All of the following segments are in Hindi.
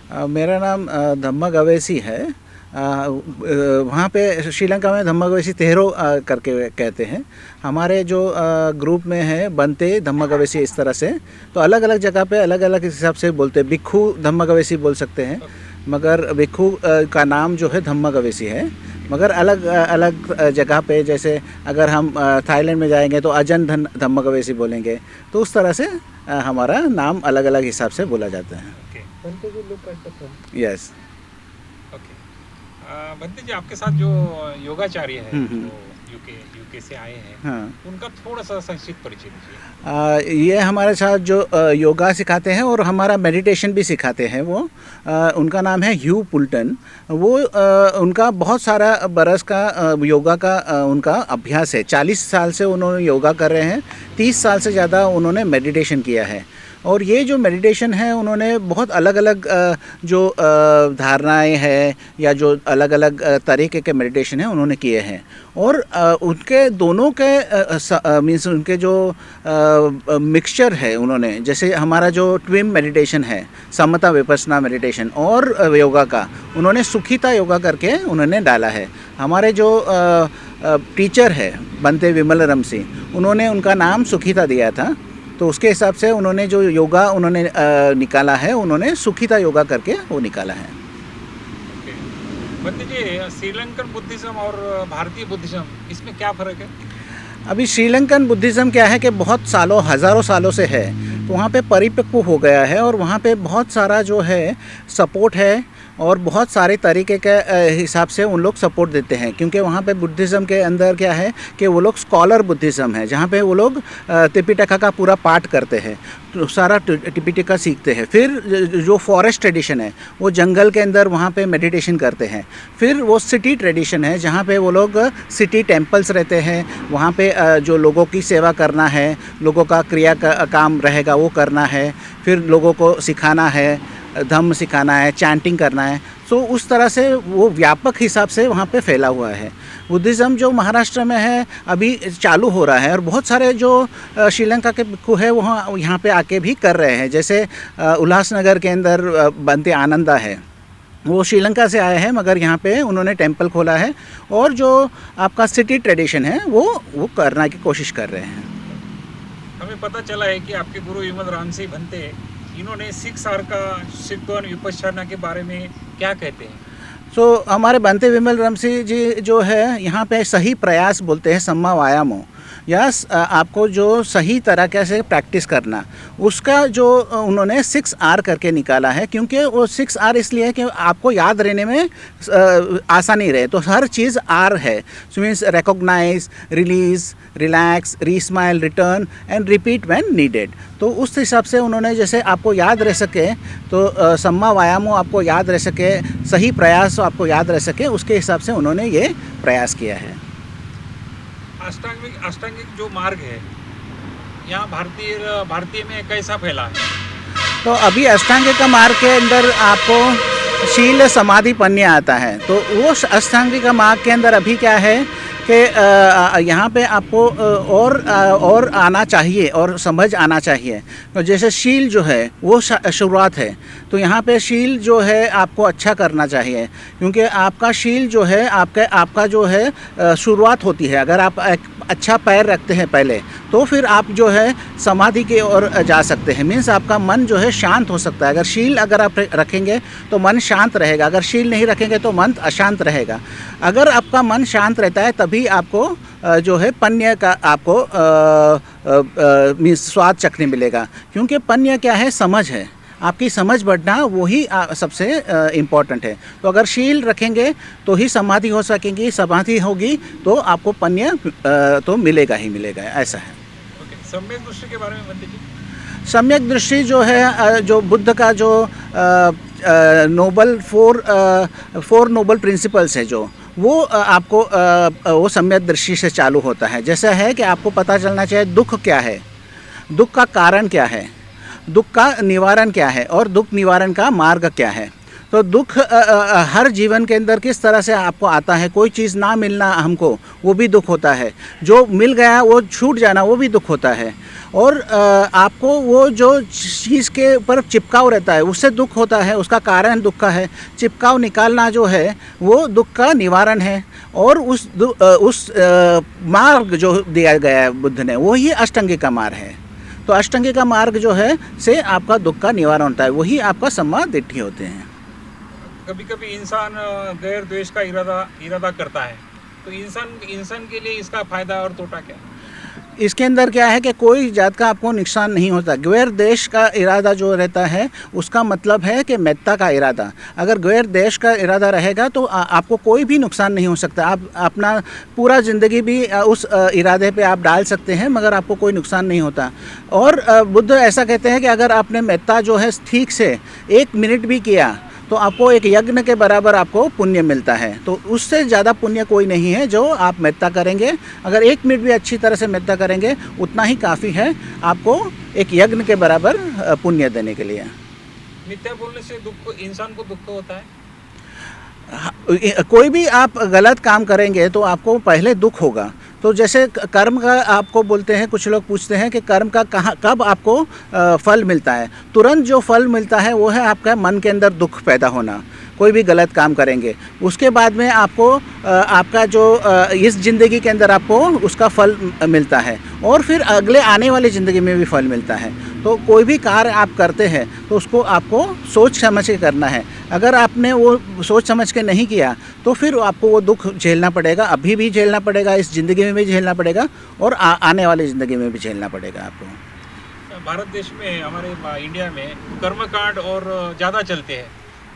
मेरा नाम धम्मक अवैसी है। वहाँ पे श्रीलंका में धम्मक अवैसी तेहरो करके कहते हैं। हमारे जो ग्रुप में है बनते धम्मक अवैसी इस तरह से, तो अलग अलग जगह पे अलग अलग हिसाब से बोलते हैं। भिक्खू धम्मक अवैसी बोल सकते हैं, मगर भिक्खू का नाम जो है धम्मक अवैसी है। मगर अलग अलग जगह पे, जैसे अगर हम थाईलैंड में जाएंगे तो अजन धम्मक अवैसी बोलेंगे। तो उस तरह से हमारा नाम अलग अलग हिसाब से बोला जाता है। यस। ओके, बंते जी, आपके साथ जो योगाचार्य है जो यूके से आए हैं, हाँ, उनका थोड़ा सा संक्षिप्त परिचय दीजिए। ये हमारे साथ जो योगा सिखाते हैं और हमारा मेडिटेशन भी सिखाते हैं, वो उनका नाम है ह्यू पुल्टन। वो उनका बहुत सारा बरस का योगा का उनका अभ्यास है। 40 साल से उन्होंने योगा कर रहे हैं, 30 साल से ज़्यादा उन्होंने मेडिटेशन किया है। और ये जो मेडिटेशन है, उन्होंने बहुत अलग अलग जो धारणाएं हैं या जो अलग अलग तरीके के मेडिटेशन हैं उन्होंने किए हैं। और उनके दोनों के मीन्स उनके जो मिक्सचर है, उन्होंने जैसे हमारा जो ट्विन मेडिटेशन है, समता विपस्सना मेडिटेशन और योगा का, उन्होंने सुखिता योगा करके उन्होंने डाला है। हमारे जो टीचर है बनते विमल रमसी, उन्होंने उनका नाम सुखिता दिया था। तो उसके हिसाब से उन्होंने जो योगा उन्होंने निकाला है, उन्होंने सुखिता योगा करके वो निकाला है। बंते जी, श्रीलंकन बुद्धिज्म और भारतीय बुद्धिज्म, इसमें क्या फ़र्क है? अभी श्रीलंकन बुद्धिज़्म क्या है कि बहुत सालों, हज़ारों सालों से है, तो वहाँ पे परिपक्व हो गया है और वहाँ पे बहुत सारा जो है सपोर्ट है और बहुत सारे तरीके के हिसाब से उन लोग सपोर्ट देते हैं। क्योंकि वहाँ पे बुद्धिज़्म के अंदर क्या है कि वो लोग स्कॉलर बुद्धिज़्म है, जहाँ पे वो लोग त्रिपिटका का पूरा पाठ करते हैं, तो सारा त्रिपिटका सीखते हैं। फिर जो फॉरेस्ट ट्रेडिशन है, वो जंगल के अंदर वहाँ पे मेडिटेशन करते हैं। फिर वो सिटी ट्रेडिशन है, जहाँ पे वो लोग सिटी टेम्पल्स रहते हैं, वहाँ पे जो लोगों की सेवा करना है, लोगों का क्रिया का काम रहेगा वो करना है। फिर लोगों को सिखाना है, धम्म सिखाना है, चैंटिंग करना है। तो उस तरह से वो व्यापक हिसाब से वहाँ पे फैला हुआ है। बुद्धिज़्म जो महाराष्ट्र में है अभी चालू हो रहा है, और बहुत सारे जो श्रीलंका के भिक्खु है वहाँ यहाँ पे आके भी कर रहे हैं। जैसे उल्लासनगर के अंदर बनते आनंदा है, वो श्रीलंका से आए हैं, मगर यहाँ पे उन्होंने टेम्पल खोला है। और जो आपका सिटी ट्रेडिशन है वो करने की कोशिश कर रहे हैं। हमें पता चला है कि आपके गुरु विमल रामसी भंते, इन्होंने 6R का सिद्धवन विपश्यना के बारे में क्या कहते हैं? हमारे बनते विमल रमसी जी जो है, यहाँ पे सही प्रयास बोलते हैं, सम्मा वायामो, या आपको जो सही तरीके से प्रैक्टिस करना, उसका जो उन्होंने 6R करके निकाला है। क्योंकि वो 6R इसलिए है कि आपको याद रहने में आसानी रहे। तो हर चीज़ R है, means recognise, release, relax, resmile, return and repeat when needed. तो उस हिसाब से उन्होंने जैसे आपको याद रह सके, तो सम्मा वायामो आपको याद रह सके, सही प्रयास आपको याद रह सके, उसके हिसाब से उन्होंने ये प्रयास किया है। अष्टांगिक जो मार्ग है यहाँ भारतीय में कैसा फैला है? तो अभी अष्टांगिक का मार्ग के अंदर आपको शील समाधि पन्य आता है। तो वो अष्टांगिक का मार्ग के अंदर अभी क्या है कि यहाँ पे आपको और आना चाहिए और समझ आना चाहिए। तो जैसे शील जो है वो शुरुआत है, तो यहाँ पे शील जो है आपको अच्छा करना चाहिए। क्योंकि आपका शील जो है आपका जो है शुरुआत होती है। अगर आप एक अच्छा पैर रखते हैं पहले, तो फिर आप जो है समाधि की ओर जा सकते हैं। मीन्स आपका मन जो है शांत हो सकता है। अगर शील अगर आप रखेंगे तो मन शांत रहेगा, अगर शील नहीं रखेंगे तो मन अशांत रहेगा। अगर आपका मन शांत रहता है तभी आपको जो है पन्य का आपको मीन्स स्वाद चखने मिलेगा। क्योंकि पन्य क्या है, समझ है, आपकी समझ बढ़ना वही सबसे इम्पॉर्टेंट है। तो अगर शील रखेंगे तो ही समाधि हो सकेंगी, समाधि होगी तो आपको पन्य तो मिलेगा ही मिलेगा, ऐसा है। सम्यक दृष्टि के बारे में बंते जी? सम्यक दृष्टि जो है, जो बुद्ध का जो फोर नोबल प्रिंसिपल्स है, जो वो आपको वो सम्यक दृष्टि से चालू होता है। जैसा है कि आपको पता चलना चाहिए दुख क्या है, दुख का कारण क्या है, दुख का निवारण क्या है और दुख निवारण का मार्ग क्या है। तो दुख हर जीवन के अंदर किस तरह से आपको आता है। कोई चीज़ ना मिलना हमको, वो भी दुख होता है। जो मिल गया वो छूट जाना, वो भी दुख होता है। और आपको वो जो चीज़ के ऊपर चिपकाव रहता है उससे दुख होता है, उसका कारण दुख का है। चिपकाव निकालना जो है वो दुख का निवारण है। और उस मार्ग जो दिया गया है बुद्ध ने, वही अष्टांगी का मार्ग है। तो अष्टांगी का मार्ग जो है से आपका दुख का निवारण होता है, वही आपका सम्मा दिट्ठी होते हैं। कभी कभी इंसान गैर द्वेष का इरादा करता है, तो इंसान के लिए इसका फायदा और तोटा क्या है? इसके अंदर क्या है कि कोई जात का आपको नुकसान नहीं होता। गैर देश का इरादा जो रहता है उसका मतलब है कि मैत्ता का इरादा। अगर गैर देश का इरादा रहेगा तो आपको कोई भी नुकसान नहीं हो सकता। आप अपना पूरा ज़िंदगी भी उस इरादे पे आप डाल सकते हैं, मगर आपको कोई नुकसान नहीं होता। और बुद्ध ऐसा कहते हैं कि अगर आपने मैत्ता जो है ठीक से 1 मिनट भी किया तो आपको एक यज्ञ के बराबर आपको पुण्य मिलता है। तो उससे ज़्यादा पुण्य कोई नहीं है जो आप मैत्ता करेंगे। अगर 1 मिनट भी अच्छी तरह से मैत्ता करेंगे उतना ही काफ़ी है आपको एक यज्ञ के बराबर पुण्य देने के लिए। मिथ्या बोलने से दुख, इंसान को दुख होता है? कोई भी आप गलत काम करेंगे तो आपको पहले दुख होगा। तो जैसे कर्म का आपको बोलते हैं, कुछ लोग पूछते हैं कि कर्म का कब आपको फल मिलता है। तुरंत जो फल मिलता है वो है आपका मन के अंदर दुख पैदा होना। कोई भी गलत काम करेंगे उसके बाद में आपको आपका जो इस ज़िंदगी के अंदर आपको उसका फल मिलता है, और फिर अगले आने वाली ज़िंदगी में भी फल मिलता है। तो कोई भी कार्य आप करते हैं तो उसको आपको सोच समझ के करना है। अगर आपने वो सोच समझ के नहीं किया तो फिर आपको वो दुख झेलना पड़ेगा। अभी भी झेलना पड़ेगा, इस ज़िंदगी में भी झेलना पड़ेगा, और आने वाली ज़िंदगी में भी झेलना पड़ेगा आपको। भारत देश में, हमारे इंडिया में कर्मकांड और ज़्यादा चलते हैं।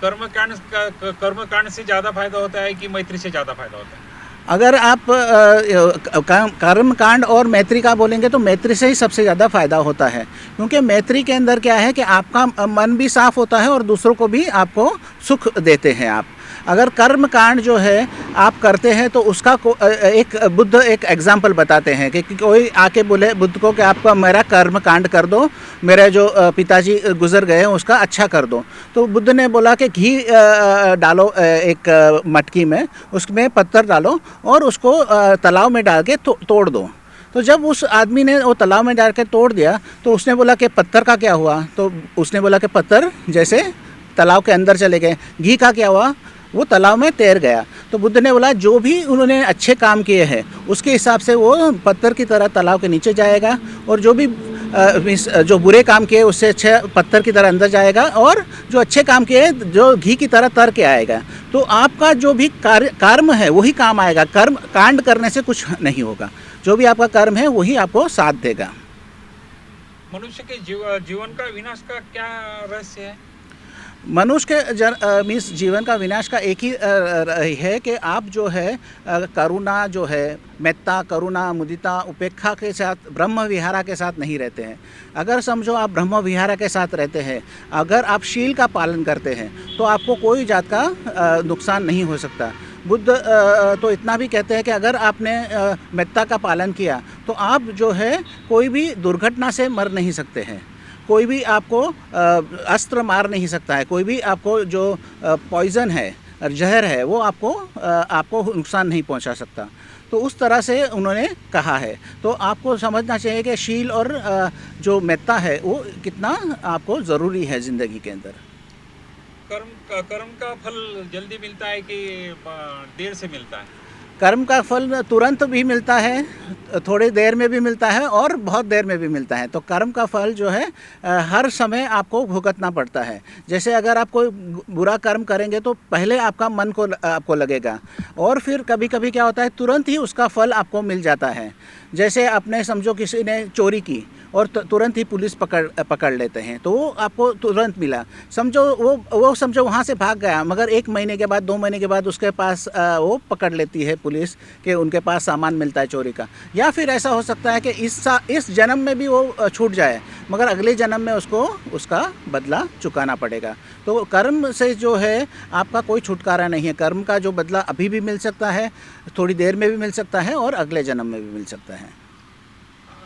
कर्मकांड से ज़्यादा फायदा होता है कि मैत्री से ज़्यादा फायदा होता है? अगर आप कर्म कांड और मैत्री का बोलेंगे तो मैत्री से ही सबसे ज़्यादा फ़ायदा होता है। क्योंकि मैत्री के अंदर क्या है कि आपका मन भी साफ़ होता है और दूसरों को भी आपको सुख देते हैं आप। अगर कर्म कांड जो है आप करते हैं तो उसका एक बुद्ध एक एग्जाम्पल बताते हैं कि कोई आके बोले बुद्ध को कि आपका मेरा कर्म कांड कर दो, मेरे जो पिताजी गुजर गए हैं उसका अच्छा कर दो। तो बुद्ध ने बोला कि घी डालो एक मटकी में, उसमें पत्थर डालो और उसको तालाब में डाल के तोड़ दो। तो जब उस आदमी ने वो तालाब में डाल के तोड़ दिया तो उसने बोला कि पत्थर का क्या हुआ? तो उसने बोला कि पत्थर जैसे तालाब के अंदर चले गए। घी का क्या हुआ? वो तालाब में तैर गया। तो बुद्ध ने बोला जो भी उन्होंने अच्छे काम किए हैं उसके हिसाब से वो पत्थर की तरह तालाब के नीचे जाएगा, और जो भी जो बुरे काम किए उससे अच्छे पत्थर की तरह अंदर जाएगा, और जो अच्छे काम किए जो घी की तरह तर के आएगा। तो आपका जो भी कर्म है वही काम आएगा। कर्म कांड करने से कुछ नहीं होगा। जो भी आपका कर्म है वही आपको साथ देगा। मनुष्य के जीवन का विनाश का क्या रहस्य है? मनुष्य के मीन्स जीवन का विनाश का एक ही है कि आप जो है करुणा जो है, मेत्ता, करुणा, मुदिता, उपेक्षा के साथ, ब्रह्म विहारा के साथ नहीं रहते हैं। अगर समझो आप ब्रह्म विहारा के साथ रहते हैं, अगर आप शील का पालन करते हैं तो आपको कोई जात का नुकसान नहीं हो सकता। बुद्ध तो इतना भी कहते हैं कि अगर आपने मेत्ता का पालन किया तो आप जो है कोई भी दुर्घटना से मर नहीं सकते हैं। कोई भी आपको अस्त्र मार नहीं सकता है। कोई भी आपको जो पॉइज़न है, जहर है, वो आपको नुकसान नहीं पहुंचा सकता। तो उस तरह से उन्होंने कहा है। तो आपको समझना चाहिए कि शील और जो मेत्ता है वो कितना आपको ज़रूरी है ज़िंदगी के अंदर। कर्म का फल जल्दी मिलता है कि देर से मिलता है? कर्म का फल तुरंत भी मिलता है, थोड़ी देर में भी मिलता है और बहुत देर में भी मिलता है। तो कर्म का फल जो है हर समय आपको भुगतना पड़ता है। जैसे अगर आप कोई बुरा कर्म करेंगे तो पहले आपका मन को आपको लगेगा, और फिर कभी कभी क्या होता है तुरंत ही उसका फल आपको मिल जाता है। जैसे आपने समझो किसी ने चोरी की और तुरंत ही पुलिस पकड़ लेते हैं, तो वो आपको तुरंत मिला। समझो वो समझो वहाँ से भाग गया, मगर 1 महीने के बाद 2 महीने के बाद उसके पास वो पकड़ लेती है पुलिस कि उनके पास सामान मिलता है चोरी का। या फिर ऐसा हो सकता है कि इस जन्म में भी वो छूट जाए, मगर अगले जन्म में उसको उसका बदला चुकाना पड़ेगा। तो कर्म से जो है आपका कोई छुटकारा नहीं है। कर्म का जो बदला अभी भी मिल सकता है, थोड़ी देर में भी मिल सकता है और अगले जन्म में भी मिल सकता है।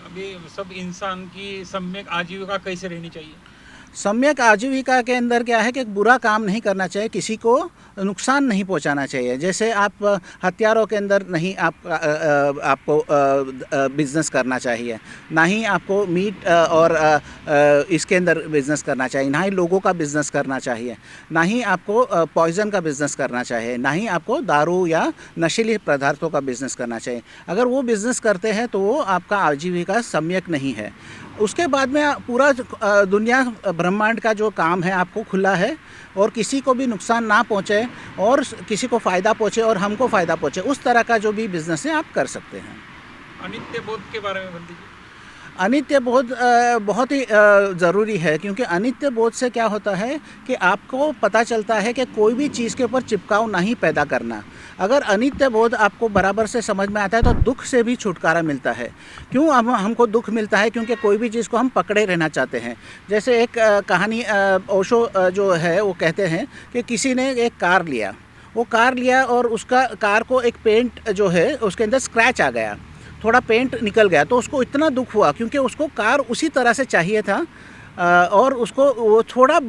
अभी सब इंसान की सम्यक आजीविका कैसे रहनी चाहिए? सम्यक आजीविका के अंदर क्या है कि बुरा काम नहीं करना चाहिए, किसी को नुकसान नहीं पहुंचाना चाहिए। जैसे आप हथियारों के अंदर नहीं आपको बिज़नेस करना चाहिए, ना ही आपको मीट और इसके अंदर बिज़नेस करना चाहिए, ना ही लोगों का बिज़नेस करना चाहिए, ना ही आपको पॉइज़न का बिज़नेस करना चाहिए, ना ही आपको दारू या नशीली पदार्थों का बिज़नेस करना चाहिए। अगर वो बिज़नेस करते हैं तो वो आपका आजीविका सम्यक नहीं है। उसके बाद में पूरा दुनिया ब्रह्मांड का जो काम है आपको खुला है, और किसी को भी नुकसान ना पहुँचे और किसी को फ़ायदा पहुँचे और हमको फ़ायदा पहुँचे, उस तरह का जो भी बिज़नेस है आप कर सकते हैं। अनित्य बोध के बारे में बोल दीजिए। अनित्य बोध बहुत ही ज़रूरी है, क्योंकि अनित्य बोध से क्या होता है कि आपको पता चलता है कि कोई भी चीज़ के ऊपर चिपकाव नहीं पैदा करना। अगर अनित्य बोध आपको बराबर से समझ में आता है तो दुख से भी छुटकारा मिलता है। क्यों हमको दुख मिलता है? क्योंकि कोई भी चीज़ को हम पकड़े रहना चाहते हैं। जैसे एक कहानी ओशो जो है वो कहते हैं कि किसी ने एक कार लिया, वो कार लिया और उसका कार को एक पेंट जो है उसके अंदर स्क्रैच आ गया, थोड़ा पेंट निकल गया, तो उसको इतना दुख हुआ क्योंकि उसको कार उसी तरह से चाहिए था, और उसको वो थोड़ा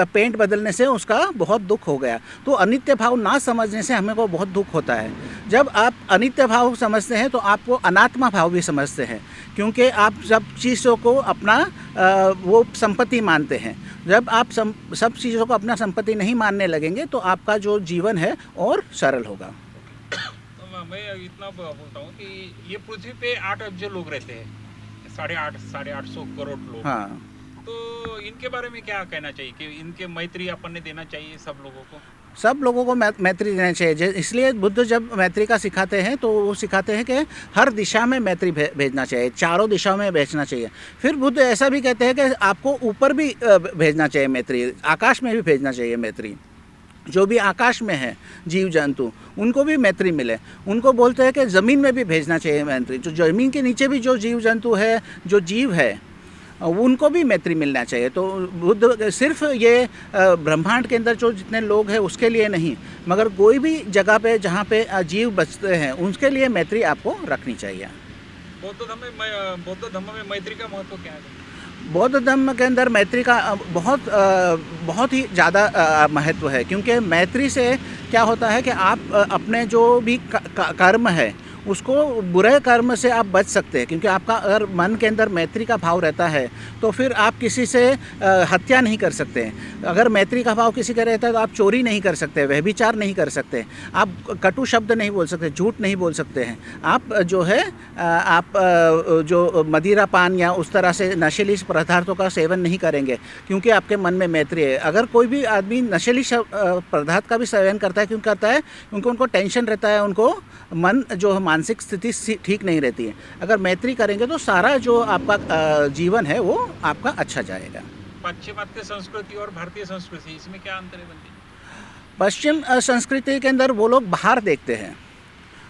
पेंट बदलने से उसका बहुत दुख हो गया। तो अनित्य भाव ना समझने से हमें को बहुत दुख होता है। जब आप अनित्य भाव समझते हैं तो आपको अनात्मा भाव भी समझते हैं, क्योंकि आप सब चीज़ों को अपना वो संपत्ति मानते हैं। जब आप सब चीज़ों को अपना संपत्ति नहीं मानने लगेंगे तो आपका जो जीवन है और सरल होगा। तो मैं इतना बोलता हूँ कि ये पृथ्वी पे 8 अब्ज लोग रहते हैं, 850 करोड़ लोग। हाँ, तो इनके बारे में क्या कहना चाहिए कि इनके मैत्री अपन ने देना चाहिए सब लोगों को? सब लोगों को मैत्री देना चाहिए। इसलिए बुद्ध जब मैत्री का सिखाते हैं तो वो सिखाते हैं कि हर दिशा में मैत्री भेजना चाहिए, चारों दिशाओं में भेजना चाहिए। फिर बुद्ध ऐसा भी कहते हैं कि आपको ऊपर भी भेजना चाहिए मैत्री, आकाश में भी भेजना चाहिए मैत्री। जो भी आकाश में है जीव जंतु उनको भी मैत्री मिले। उनको बोलते हैं कि ज़मीन में भी भेजना चाहिए मैत्री, जो ज़मीन के नीचे भी जो जीव जंतु है, जो जीव है, उनको भी मैत्री मिलना चाहिए। तो बुद्ध सिर्फ ये ब्रह्मांड के अंदर जो जितने लोग हैं उसके लिए नहीं, मगर कोई भी जगह पे जहाँ पे जीव बचते हैं उनके लिए मैत्री आपको रखनी चाहिए। बौद्ध धर्म में मैत्री का महत्व क्या है? बौद्ध धर्म के अंदर मैत्री का बहुत ही ज़्यादा महत्व है, क्योंकि मैत्री से क्या होता है कि आप अपने जो भी कर्म है उसको बुरे कर्म से आप बच सकते हैं। क्योंकि आपका अगर मन के अंदर मैत्री का भाव रहता है तो फिर आप किसी से हत्या नहीं कर सकते। अगर मैत्री का भाव किसी का रहता है तो आप चोरी नहीं कर सकते, व्यभिचार नहीं कर सकते, आप कटु शब्द नहीं बोल सकते, झूठ नहीं बोल सकते हैं। आप जो है आप जो मदिरा पान या उस तरह से नशीली पदार्थों का सेवन नहीं करेंगे, क्योंकि आपके मन में मैत्री है। अगर कोई भी आदमी नशीली पदार्थ का भी सेवन करता है, क्यों करता है? क्योंकि उनको टेंशन रहता है, उनको मन जो मानसिक स्थिति ठीक नहीं रहती है। अगर मैत्री करेंगे तो सारा जो आपका जीवन है वो आपका अच्छा जाएगा। पाश्चिमात्य संस्कृति और भारतीय संस्कृति, इसमें क्या अंतर है बनती? पश्चिम संस्कृति के अंदर वो लोग बाहर देखते हैं,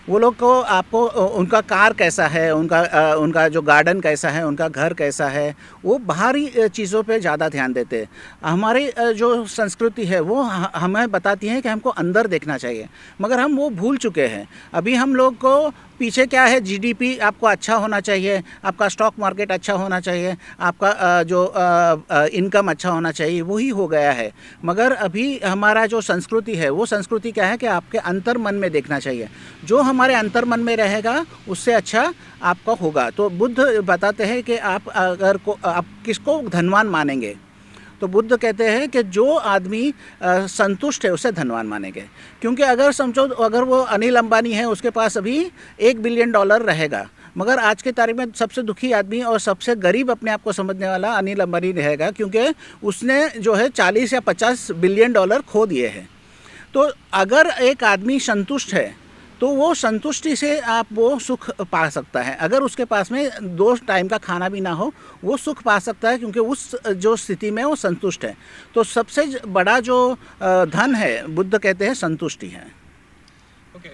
वो लोग को आपको उनका कार कैसा है, उनका जो गार्डन कैसा है, उनका घर कैसा है, वो बाहरी चीज़ों पे ज़्यादा ध्यान देते हैं। हमारी जो संस्कृति है वो हमें बताती है कि हमको अंदर देखना चाहिए, मगर हम वो भूल चुके हैं। अभी हम लोग को पीछे क्या है, जीडीपी आपको अच्छा होना चाहिए, आपका स्टॉक मार्केट अच्छा होना चाहिए, आपका जो इनकम अच्छा होना चाहिए, वही हो गया है। मगर अभी हमारा जो संस्कृति है वो संस्कृति क्या है कि आपके अंतर मन में देखना चाहिए। जो हमारे अंतर मन में रहेगा उससे अच्छा आपका होगा। तो बुद्ध बताते हैं कि आप किसको धनवान मानेंगे, तो बुद्ध कहते हैं कि जो आदमी संतुष्ट है उसे धनवान मानेंगे। क्योंकि अगर समझो, अगर वो अनिल अंबानी है, उसके पास अभी $1 बिलियन रहेगा, मगर आज के तारीख में सबसे दुखी आदमी और सबसे गरीब अपने आप को समझने वाला अनिल अंबानी रहेगा, क्योंकि उसने जो है 40 या 50 बिलियन डॉलर खो दिए हैं। तो अगर एक आदमी संतुष्ट है तो वो संतुष्टि से आप वो सुख पा सकता है। अगर उसके पास में 2 टाइम का खाना भी ना हो, वो सुख पा सकता है, क्योंकि उस जो स्थिति में वो संतुष्ट है। तो सबसे बड़ा जो धन है, बुद्ध कहते हैं, संतुष्टि है। ओके,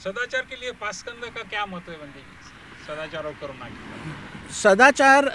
सदाचार के लिए पास्कंद का क्या महत्व है बंदी? सदाचार और करुणा की। सदाचार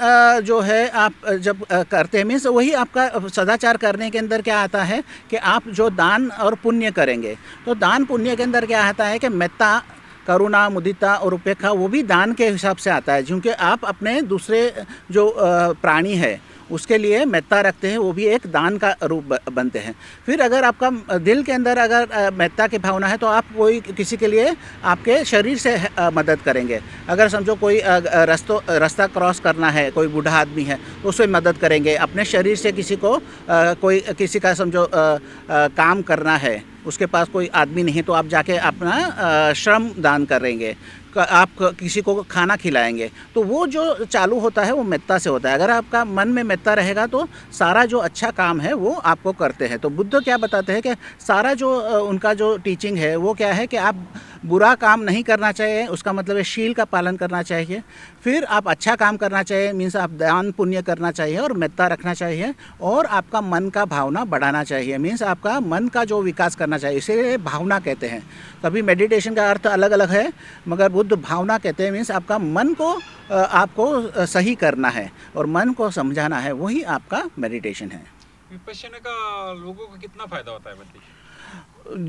जो है आप जब करते हैं, मीन्स वही आपका सदाचार करने के अंदर क्या आता है कि आप जो दान और पुण्य करेंगे, तो दान पुण्य के अंदर क्या आता है कि मेत्ता, करुणा, मुदिता और उपेक्षा, वो भी दान के हिसाब से आता है। क्योंकि आप अपने दूसरे जो प्राणी है उसके लिए मेत्ता रखते हैं, वो भी एक दान का रूप बनते हैं। फिर अगर आपका दिल के अंदर अगर मेत्ता की भावना है तो आप कोई किसी के लिए आपके शरीर से मदद करेंगे। अगर समझो कोई रास्ता क्रॉस करना है, कोई बूढ़ा आदमी है तो उससे मदद करेंगे। अपने शरीर से किसी को कोई किसी का समझो काम करना है, उसके पास कोई आदमी नहीं तो आप जाके अपना श्रम दान करेंगे, आप किसी को खाना खिलाएंगे। तो वो जो चालू होता है वो मेत्ता से होता है। अगर आपका मन में मेत्ता रहेगा तो सारा जो अच्छा काम है वो आपको करते हैं। तो बुद्ध क्या बताते हैं कि सारा जो उनका जो टीचिंग है वो क्या है कि आप बुरा काम नहीं करना चाहिए, उसका मतलब है शील का पालन करना चाहिए। फिर आप अच्छा काम करना चाहिए, मीन्स आप दान पुण्य करना चाहिए और मेत्ता रखना चाहिए, और आपका मन का भावना बढ़ाना चाहिए, मीन्स आपका मन का जो विकास करना चाहिए, इसे भावना कहते हैं। कभी मेडिटेशन का अर्थ अलग अलग है, मगर बुद्ध भावना कहते हैं, मीन्स आपका मन को आपको सही करना है और मन को समझाना है, वही आपका मेडिटेशन है। विपश्यना का लोगों को कितना फायदा होता है बंदी?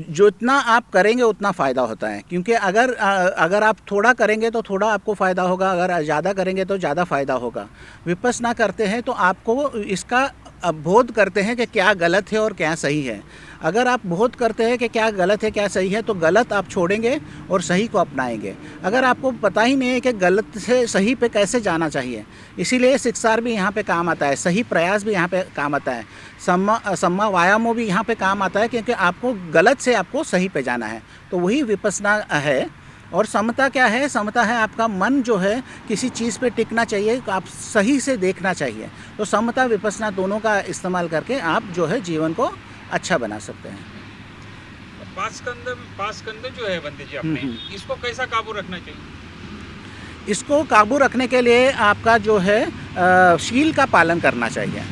जितना आप करेंगे उतना फ़ायदा होता है, क्योंकि अगर आप थोड़ा करेंगे तो थोड़ा आपको फ़ायदा होगा, अगर ज़्यादा करेंगे तो ज़्यादा फ़ायदा होगा। विपश्यना करते हैं तो आपको इसका बोध करते हैं कि क्या गलत है और क्या सही है। अगर आप बोध करते हैं कि क्या गलत है क्या सही है तो गलत आप छोड़ेंगे और सही को अपनाएंगे। अगर आपको पता ही नहीं है कि गलत से सही पे कैसे जाना चाहिए, इसीलिए शिक्षार भी यहाँ पे काम आता है, सही प्रयास भी यहाँ पे काम आता है, सम्मा व्यायामो भी यहाँ पे काम आता है, क्योंकि आपको गलत से आपको सही पे जाना है। तो वही विपश्यना है। और समता क्या है? समता है आपका मन जो है किसी चीज़ पे टिकना चाहिए, आप सही से देखना चाहिए। तो समता विपश्यना दोनों का इस्तेमाल करके आप जो है जीवन को अच्छा बना सकते हैं। पांच स्कंद जो है बंदे जी अपने, इसको कैसा काबू रखना चाहिए? इसको काबू रखने के लिए आपका जो है शील का पालन करना चाहिए।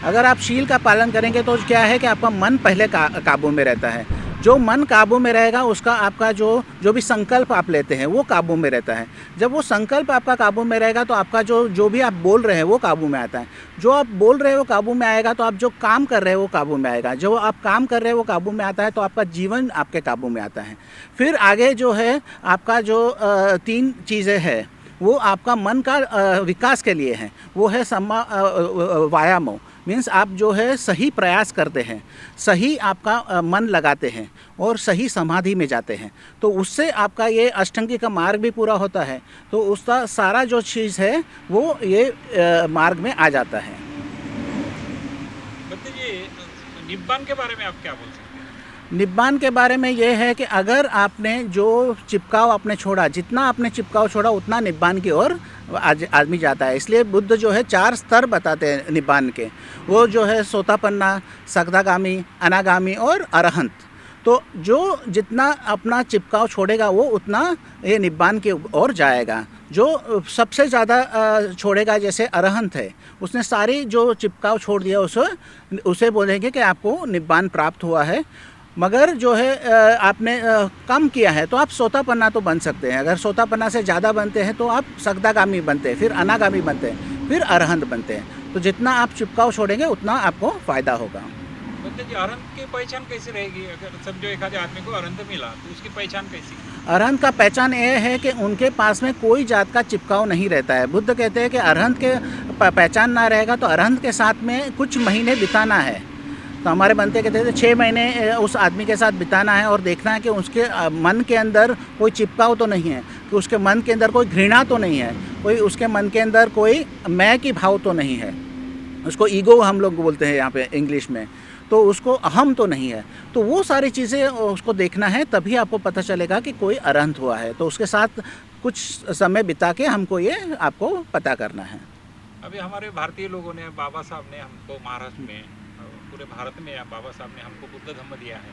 अगर आप शील का पालन करेंगे तो क्या है कि आपका मन पहले काबू में रहता है। जो मन काबू में रहेगा उसका आपका जो भी संकल्प आप लेते हैं वो काबू में रहता है। जब वो संकल्प आपका काबू में रहेगा तो आपका जो भी आप बोल रहे हैं वो काबू में आता है। जो आप बोल रहे हैं वो काबू में आएगा तो आप जो काम कर रहे हैं वो काबू में आएगा। जो आप काम कर रहे हैं वो काबू में आता है तो आपका जीवन आपके काबू में आता है। फिर आगे जो है आपका जो 3 चीज़ें हैं वो आपका मन का विकास के लिए हैं। वो है सम्मा व्यायामो, मीन्स आप जो है सही प्रयास करते हैं, सही आपका मन लगाते हैं और सही समाधि में जाते हैं, तो उससे आपका ये अष्टांगी का मार्ग भी पूरा होता है। तो उसका सारा जो चीज़ है वो ये मार्ग में आ जाता है। बताइए निब्बान के बारे में आप क्या बोल सकते हैं? निब्बान के बारे में ये है कि अगर आपने जो चिपकाव आपने छोड़ा, जितना आपने चिपकाव छोड़ा उतना निब्बान की ओर आदमी जाता है। इसलिए बुद्ध जो है 4 स्तर बताते हैं निब्बान के। वो जो है सोतापन्ना, सगदागामी, अनागामी और अरहंत। तो जो जितना अपना चिपकाव छोड़ेगा वो उतना ये निब्बान की ओर जाएगा। जो सबसे ज़्यादा छोड़ेगा, जैसे अरहंत है, उसने सारी जो चिपकाव छोड़ दिया उसे बोलेंगे कि आपको निब्बान प्राप्त हुआ है। मगर जो है आपने कम किया है तो आप सोतापन्ना तो बन सकते हैं। अगर सोतापन्ना से ज़्यादा बनते हैं तो आप सगदागामी बनते हैं, फिर अनागामी बनते हैं, फिर अरहंत बनते हैं। तो जितना आप चिपकाव छोड़ेंगे उतना आपको फ़ायदा होगा। जी अरहंत की पहचान कैसी रहेगी? अगर समझो एक आदमी को अरहंत मिला तो उसकी पहचान कैसी? अरहंत का पहचान ये है कि उनके पास में कोई जात का चिपकाव नहीं रहता है। बुद्ध कहते हैं कि अरहंत के पहचान ना रहेगा तो अरहंत के साथ में कुछ महीने बिताना है। तो हमारे बनते कहते थे 6 महीने उस आदमी के साथ बिताना है और देखना है कि उसके मन के अंदर कोई चिपकाव तो नहीं है, कि उसके मन के अंदर कोई घृणा तो नहीं है, कोई उसके मन के अंदर कोई मैं की भाव तो नहीं है। उसको ईगो हम लोग बोलते हैं यहाँ पे इंग्लिश में, तो उसको अहम तो नहीं है। तो वो सारी चीज़ें उसको देखना है, तभी आपको पता चलेगा कि कोई अरहंत हुआ है। तो उसके साथ कुछ समय बिता के हमको ये आपको पता करना है। अभी हमारे भारतीय लोगों ने, बाबा साहब ने हमको महाराष्ट्र में, पूरे भारत में बाबा साहब ने हमको बुद्ध धम्म दिया है।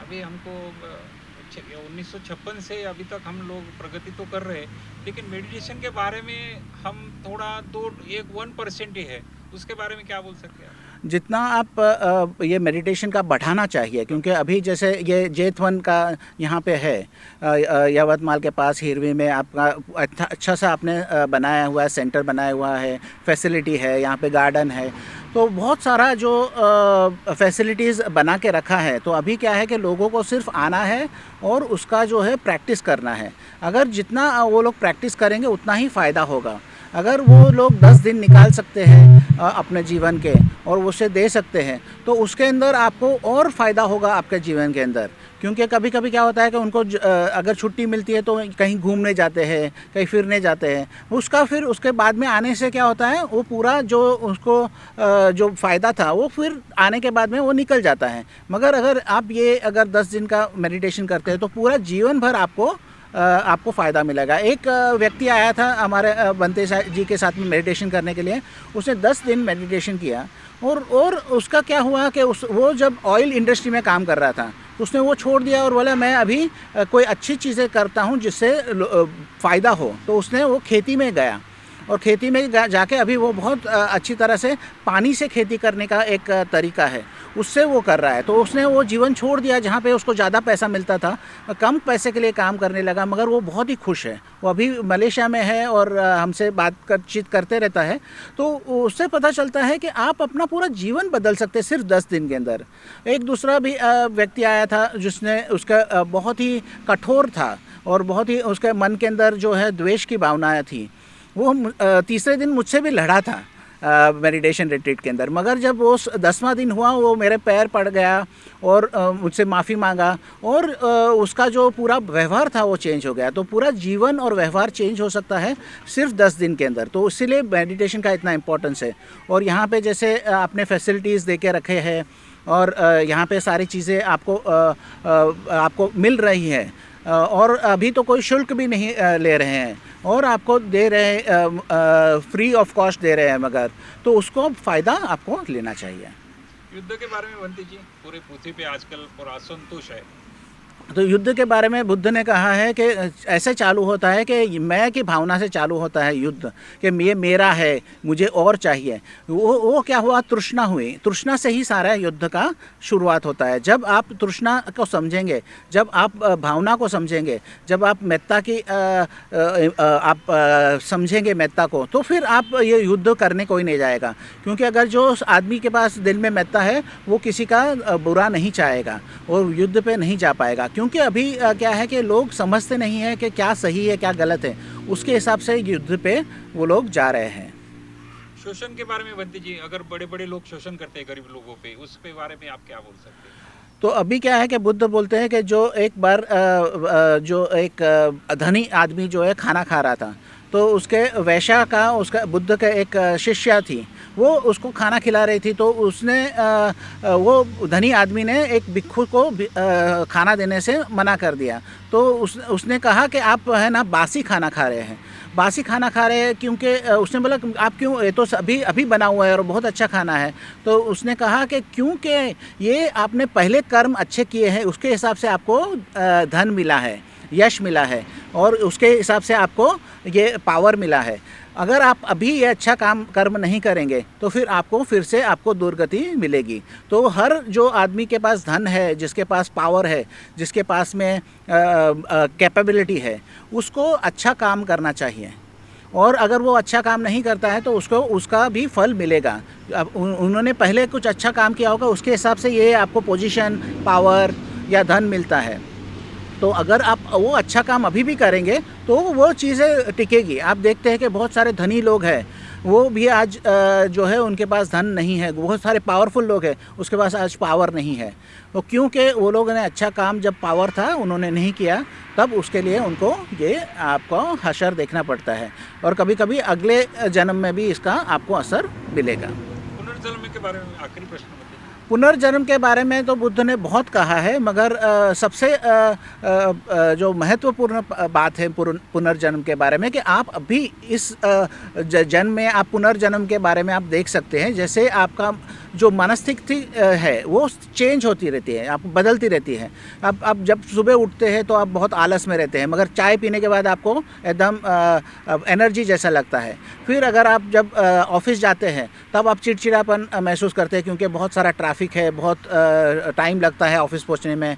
अभी हमको 1956 से अभी तक हम लोग प्रगति तो कर रहे हैं, लेकिन मेडिटेशन के बारे में हम थोड़ा 1% ही है। उसके बारे में क्या बोल सकते हैं? जितना आप ये मेडिटेशन का बढ़ाना चाहिए, क्योंकि अभी जैसे ये जेतवन का यहाँ पे है, यवतमाल के पास हिरवी में आपका अच्छा सा आपने बनाया हुआ है, सेंटर बनाया हुआ है, फैसिलिटी है, यहाँ पे गार्डन है, तो बहुत सारा जो फैसिलिटीज़ बना के रखा है। तो अभी क्या है कि लोगों को सिर्फ आना है और उसका जो है प्रैक्टिस करना है। अगर जितना वो लोग प्रैक्टिस करेंगे उतना ही फ़ायदा होगा। अगर वो लोग 10 दिन निकाल सकते हैं अपने जीवन के और उसे दे सकते हैं, तो उसके अंदर आपको और फ़ायदा होगा आपके जीवन के अंदर। क्योंकि कभी कभी क्या होता है कि उनको अगर छुट्टी मिलती है तो कहीं घूमने जाते हैं, कहीं फिरने जाते हैं, उसका फिर उसके बाद में आने से क्या होता है, वो पूरा जो उसको जो फ़ायदा था वो फिर आने के बाद में वो निकल जाता है। मगर अगर आप ये अगर 10 दिन का मेडिटेशन करते हैं तो पूरा जीवन भर आपको फ़ायदा मिलेगा। एक व्यक्ति आया था हमारे बंते जी के साथ में मेडिटेशन करने के लिए। उसने 10 दिन मेडिटेशन किया और उसका क्या हुआ कि वो जब ऑयल इंडस्ट्री में काम कर रहा था, उसने वो छोड़ दिया और बोला मैं अभी कोई अच्छी चीज़ें करता हूँ जिससे फ़ायदा हो। तो उसने वो खेती में गया और खेती में जाके अभी वो बहुत अच्छी तरह से पानी से खेती करने का एक तरीका है, उससे वो कर रहा है। तो उसने वो जीवन छोड़ दिया जहाँ पे उसको ज़्यादा पैसा मिलता था, कम पैसे के लिए काम करने लगा, मगर वो बहुत ही खुश है। वो अभी मलेशिया में है और हमसे बातचीत करते रहता है। तो उससे पता चलता है कि आप अपना पूरा जीवन बदल सकते हैं सिर्फ 10 दिन के अंदर। एक दूसरा भी व्यक्ति आया था जिसने उसका बहुत ही कठोर था और बहुत ही उसके मन के अंदर जो है द्वेष की भावनाएँ थी। वो तीसरे दिन मुझसे भी लड़ा था मेडिटेशन रिट्रीट के अंदर, मगर जब वो 10वां दिन हुआ वो मेरे पैर पड़ गया और मुझसे माफ़ी मांगा और उसका जो पूरा व्यवहार था वो चेंज हो गया। तो पूरा जीवन और व्यवहार चेंज हो सकता है सिर्फ 10 दिन के अंदर। तो इसीलिए मेडिटेशन का इतना इम्पोर्टेंस है। और यहाँ पे जैसे आपने फैसिलिटीज़ दे के रखे हैं और यहाँ पे सारी चीज़ें आपको मिल रही है और अभी तो कोई शुल्क भी नहीं ले रहे हैं और आपको दे रहे फ्री ऑफ कॉस्ट दे रहे हैं, मगर तो उसको फ़ायदा आपको लेना चाहिए। युद्ध के बारे में बनती जी, पूरे पृथ्वी पे आजकल पूरा असंतोष है। तो युद्ध के बारे में बुद्ध ने कहा है कि ऐसे चालू होता है कि मैं की भावना से चालू होता है युद्ध, कि ये मेरा है, मुझे और चाहिए। वो क्या हुआ, तृष्णा हुई। तृष्णा से ही सारा युद्ध का शुरुआत होता है। जब आप तृष्णा को समझेंगे, जब आप भावना को समझेंगे, जब आप मेत्ता की आप समझेंगे मेत्ता को, तो फिर आप ये युद्ध करने कोई नहीं जाएगा। क्योंकि अगर जो आदमी के पास दिल में मेत्ता है वो किसी का बुरा नहीं चाहेगा और युद्ध पे नहीं जा पाएगा। क्योंकि अभी क्या है कि लोग समझते नहीं हैं कि क्या सही है क्या गलत है, उसके हिसाब से युद्ध पे वो लोग जा रहे हैं। शोषण के बारे में बनती जी, अगर बड़े बड़े लोग शोषण करते हैं गरीब लोगों पे, उस पे बारे में आप क्या बोल सकते हैं? तो अभी क्या है कि बुद्ध बोलते हैं कि जो एक बार जो एक धनी आदमी जो है खाना खा रहा था, तो उसके वैश्या का उसका बुद्ध का एक शिष्या थी, वो उसको खाना खिला रही थी। तो उसने वो धनी आदमी ने एक भिक्षु को खाना देने से मना कर दिया। तो उसने कहा कि आप है ना बासी खाना खा रहे हैं, बासी खाना खा रहे हैं। क्योंकि उसने बोला आप क्यों, ये तो अभी अभी बना हुआ है और बहुत अच्छा खाना है। तो उसने कहा कि क्योंकि ये आपने पहले कर्म अच्छे किए हैं, उसके हिसाब से आपको धन मिला है, यश मिला है और उसके हिसाब से आपको ये पावर मिला है। अगर आप अभी ये अच्छा कर्म नहीं करेंगे तो फिर आपको दुर्गति मिलेगी। तो हर जो आदमी के पास धन है, जिसके पास पावर है, जिसके पास में कैपेबिलिटी है, उसको अच्छा काम करना चाहिए। और अगर वो अच्छा काम नहीं करता है तो उसको उसका भी फल मिलेगा। अब उन्होंने पहले कुछ अच्छा काम किया होगा, उसके हिसाब से ये आपको पोजीशन, पावर या धन मिलता है। तो अगर आप वो अच्छा काम अभी भी करेंगे तो वो चीज़ें टिकेगी। आप देखते हैं कि बहुत सारे धनी लोग हैं, वो भी आज जो है उनके पास धन नहीं है। बहुत सारे पावरफुल लोग हैं, उसके पास आज पावर नहीं है। तो क्योंकि वो लोगों ने अच्छा काम जब पावर था उन्होंने नहीं किया, तब उसके लिए उनको ये आपको हशर देखना पड़ता है और कभी कभी अगले जन्म में भी इसका आपको असर मिलेगा। पुनर्जन्म के बारे में आखिरी प्रश्न बताइए। पुनर्जन्म के बारे में तो बुद्ध ने बहुत कहा है, मगर सबसे जो महत्वपूर्ण बात है पुनर्जन्म के बारे में कि आप अभी इस जन्म में आप पुनर्जन्म के बारे में आप देख सकते हैं। जैसे आपका जो मनस्थिति है वो चेंज होती रहती है, आप बदलती रहती है। आप जब सुबह उठते हैं तो आप बहुत आलस में रहते हैं, मगर चाय पीने के बाद आपको एकदम एनर्जी जैसा लगता है। फिर अगर आप जब ऑफिस जाते हैं तब आप चिड़चिड़ापन महसूस करते हैं, क्योंकि बहुत सारा ट्रैफिक है, बहुत टाइम लगता है ऑफिस पहुंचने में।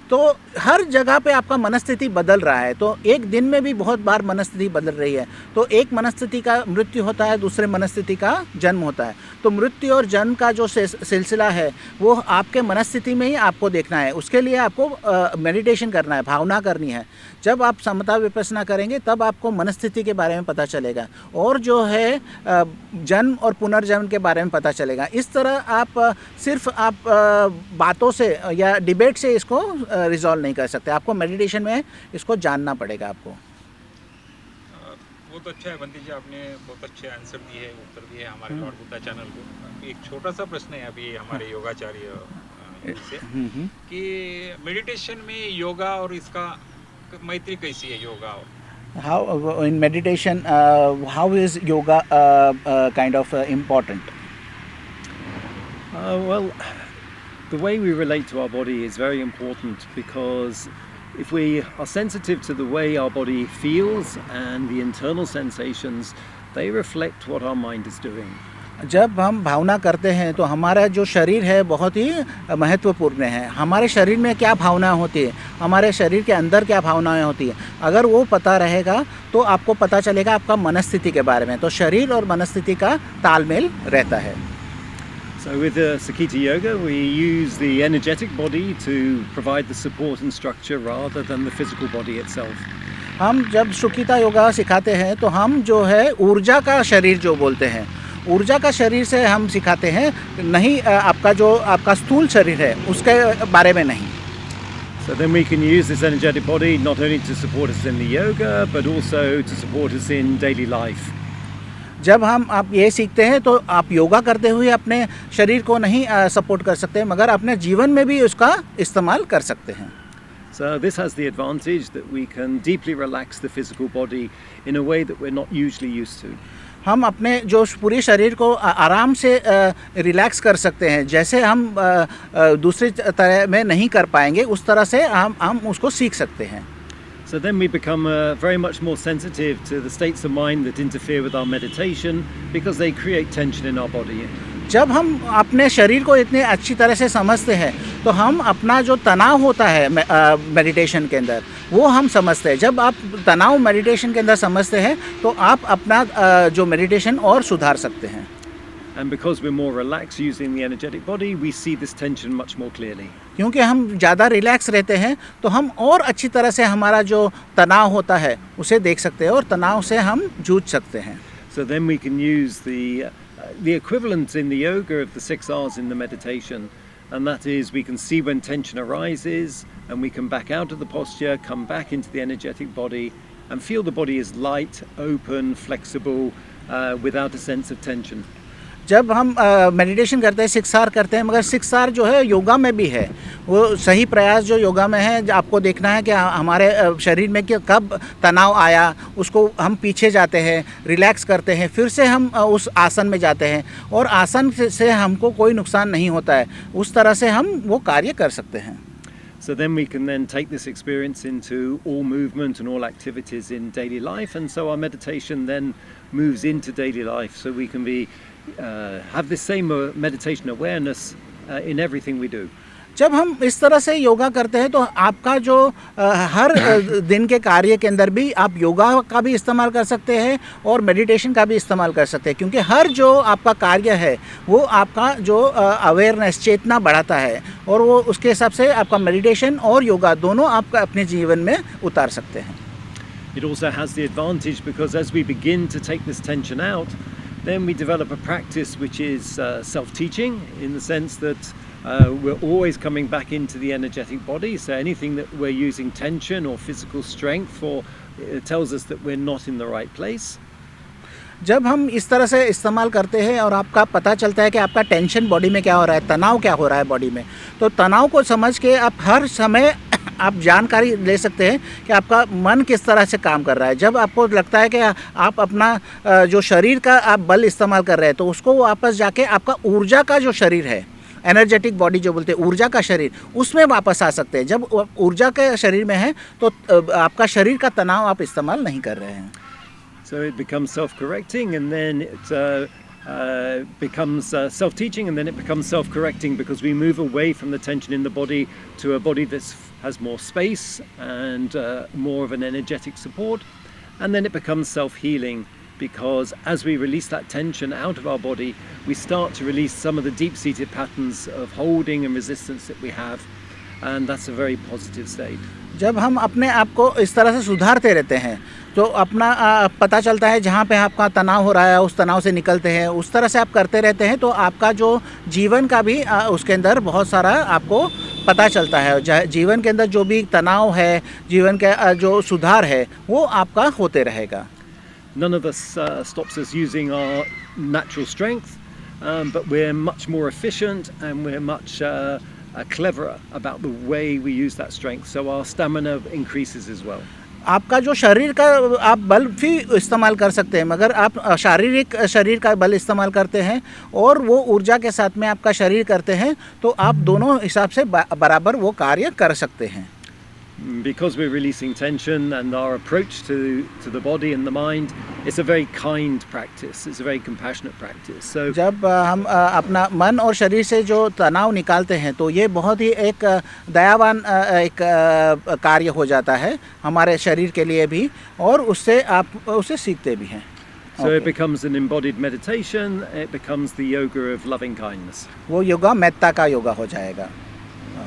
तो हर जगह पे आपका मनस्थिति बदल रहा है, तो एक दिन में भी बहुत बार मनस्थिति बदल रही है। तो एक मनस्थिति का मृत्यु होता है, दूसरे मनस्थिति का जन्म होता है। तो मृत्यु और जन्म का जो सिलसिला है वो आपके मनस्थिति में ही आपको देखना है। उसके लिए आपको मेडिटेशन करना है, भावना करनी है। जब आप समता विपස්සना करेंगे तब आपको मनस्थिति के बारे में पता चलेगा और जो है जन्म और पुनर्जन्म के बारे में पता चलेगा। इस तरह आप सिर्फ आप बातों से या डिबेट से इसको रिजॉल्व नहीं कर सकते। आपको मेडिटेशन में इसको जानना पड़ेगा आपको। वो तो अच्छा है बंटी जी, आपने बहुत अच्छे आंसर दिए है, उत्तर दिए है हमारे लॉर्ड बुद्धा चैनल को। एक छोटा सा प्रश्न है अभी हमारे योगाचार्य से कि मेडिटेशन में योगा और इसका मैत्री कैसी है, योगा और How in meditation, how is yoga kind of important? Well, the way we relate to our body is very important, because if we are sensitive to the way our body feels and the internal sensations, they reflect what our mind is doing. जब हम भावना करते हैं तो हमारा जो शरीर है बहुत ही महत्वपूर्ण है। हमारे शरीर में क्या भावना होती है, हमारे शरीर के अंदर क्या भावनाएं होती है, अगर वो पता रहेगा तो आपको पता चलेगा आपका मनस्थिति के बारे में। तो शरीर और मनस्थिति का तालमेल रहता है। So with Sakita Yoga, we use the energetic body to provide the support and structure rather than the physical body itself. हम जब सुखिता योगा सिखाते हैं तो हम जो है ऊर्जा का शरीर जो बोलते हैं, ऊर्जा का शरीर से हम सिखाते हैं, नहीं आपका जो आपका स्थूल शरीर है उसके बारे में नहीं। So then we can use this energetic body not only to support us in the yoga but also to support us in daily life. जब हम आप ये सीखते हैं तो आप योगा करते हुए अपने शरीर को नहीं सपोर्ट कर सकते, मगर अपने जीवन में भी उसका इस्तेमाल कर सकते हैं। So this has the advantage that we can deeply relax the physical body in a way that we're not usually used to. हम अपने जो पूरे शरीर को आराम से रिलैक्स कर सकते हैं, जैसे हम दूसरी तरह में नहीं कर पाएंगे उस तरह से हम उसको सीख सकते हैं। So then we become very much more sensitive to the states of mind that interfere with our meditation, because they create tension in our body. जब हम अपने शरीर को इतने अच्छी तरह से समझते हैं तो हम अपना जो तनाव होता है मेडिटेशन के अंदर वो हम समझते हैं। जब आप तनाव मेडिटेशन के अंदर समझते हैं तो आप अपना जो मेडिटेशन और सुधार सकते हैं। And because we're more relaxed using the energetic body, we see this tension much more clearly. क्योंकि हम ज़्यादा रिलैक्स रहते हैं तो हम और अच्छी तरह से हमारा जो तनाव होता है उसे देख सकते हैं और तनाव से हम जूझ सकते हैं। So then we can use the equivalent in the yoga of the 6 R's in the meditation, and that is we can see when tension arises and we can back out of the posture, come back into the energetic body and feel the body is light, open, flexible, without a sense of tension. जब हम मेडिटेशन करते हैं 6 R करते हैं, मगर 6 R जो है योगा में भी है, वो सही प्रयास जो योगा में है, आपको देखना है कि हमारे शरीर में कि कब तनाव आया उसको हम पीछे जाते हैं, रिलैक्स करते हैं, फिर से हम उस आसन में जाते हैं और आसन से हमको कोई नुकसान नहीं होता है। उस तरह से हम वो कार्य कर सकते हैं। So then we can then take this experience into all movement and all activities in daily life, and so our meditation then moves into daily life, so we can be have the same meditation awareness in everything we do. जब हम इस तरह से योगा करते हैं तो आपका जो हर दिन के कार्य के अंदर भी आप योगा का भी इस्तेमाल कर सकते हैं और मेडिटेशन का भी इस्तेमाल कर सकते हैं, क्योंकि हर जो आपका कार्य है वो आपका जो अवेयरनेस चेतना बढ़ाता है और वो उसके हिसाब से आपका मेडिटेशन और योगा दोनों आप अपने जीवन में उतार सकते हैं। It also has the advantage because as we begin to take this tension out, then we develop a practice which is self-teaching, in the sense that we're always coming back into the energetic body. So anything that we're using tension or physical strength for, it tells us that we're not in the right place. जब हम इस तरह से इस्तेमाल करते हैं और आपका पता चलता है कि आपका टेंशन बॉडी में क्या हो रहा है, तनाव क्या हो रहा है बॉडी में, तो तनाव को समझ के आप हर समय आप जानकारी ले सकते हैं कि आपका मन किस तरह से काम कर रहा है। जब आपको लगता है कि आप अपना जो शरीर का आप बल इस्तेमाल कर रहे हैं तो उसको वापस जाके आपका ऊर्जा का जो शरीर है, एनर्जेटिक बॉडी जो बोलते हैं, ऊर्जा का शरीर, उसमें वापस आ सकते हैं। जब ऊर्जा के शरीर में है तो आपका शरीर का तनाव आप इस्तेमाल नहीं कर रहे हैं। So it becomes self-correcting, and then it becomes self-teaching, and then it becomes self-correcting because we move away from the tension in the body to a body that has more space and more of an energetic support, and then it becomes self-healing because as we release that tension out of our body, we start to release some of the deep-seated patterns of holding and resistance that we have, and that's a very positive state. जब हम अपने आप को इस तरह से सुधारते रहते हैं तो अपना पता चलता है जहाँ पे आपका तनाव हो रहा है उस तनाव से निकलते हैं, उस तरह से आप करते रहते हैं तो आपका जो जीवन का भी उसके अंदर बहुत सारा आपको पता चलता है। जीवन के अंदर जो भी तनाव है, जीवन का जो सुधार है वो आपका होते रहेगा। None of us stops us using our natural strength, but we're much more efficient and we're much cleverer about the way we use that strength, so our stamina increases as well. आपका जो शरीर का आप बल भी इस्तेमाल कर सकते हैं, मगर आप शारीरिक शरीर का बल इस्तेमाल करते हैं और वो ऊर्जा के साथ में आपका शरीर करते हैं तो आप दोनों हिसाब से बराबर वो कार्य कर सकते हैं। Because we're releasing tension and our approach to the body and the mind, it's a very kind practice, it's a very compassionate practice. So जब हम अपना मन और शरीर से जो तनाव निकालते हैं तो ये बहुत ही एक दयावान एक कार्य हो जाता है हमारे शरीर के लिए भी और उससे आप उसे सीखते भी हैं। So it becomes an embodied meditation, it becomes the yoga of loving kindness. वो योगा मेत्ता का योगा हो जाएगा।